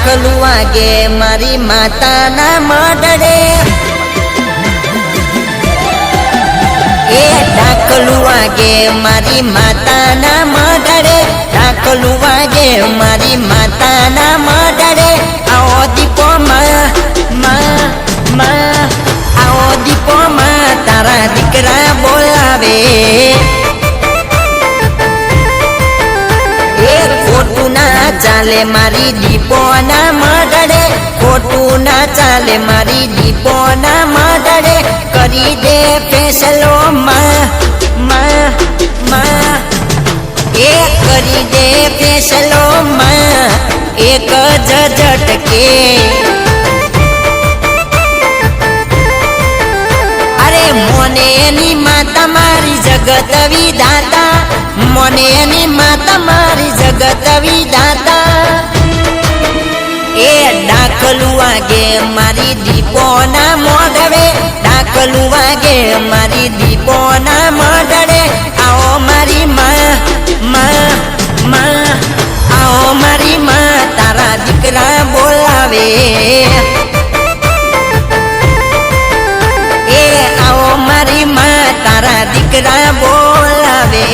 ડાકલું વાગે મારી માતાના મઢડે એ ડાકલું વાગે મારી માતાના મઢડે ડાકલું વાગે મારી માતાના મઢડે આવો દીપો માં આવો દીપો માં તારા દીકરા બોલાવે ખોટું ના ચાલે મારી દીપોના મઢડે ખોટું ના ચાલે મારી દીપોના મઢડે કરી દે ફેસલો એ કરી દે ફેસલો એક જ ઝટકે અરે મોને એની માતા મારી જગત વિધાતા મોને એની માતા મારી જગત વિધાતા એ ડાકલું વાગે મારી દીપોના મોઢવે ડાકલું વાગે મારી દીપોના મોઢડે આવો મારી આવો મારી તારા દીકરા બોલાવે એ આવો મારી તારા દીકરા બોલાવે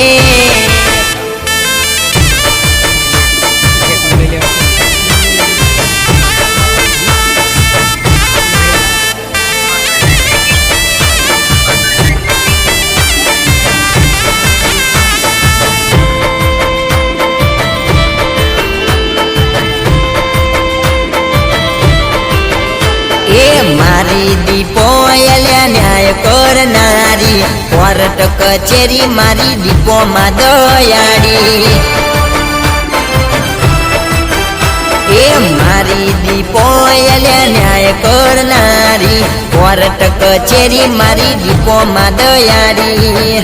મારી દીપો એલ્યા ન્યાય કરનારી કોર્ટ કચેરી મારી દીપો માં દયાળી એ મારી દીપો એલ્યા ન્યાય કરનારી કોર્ટ કચેરી મારી દીપો માં દયાળી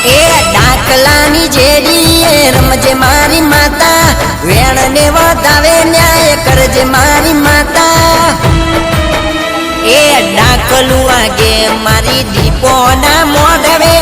એ ડાકલાની જેડી રમજે મારી માતા વેણ ને વધાવે ન્યાય કરજે મારી માતા એ ડાકલું વાગે મારી દીપોના મોઢવે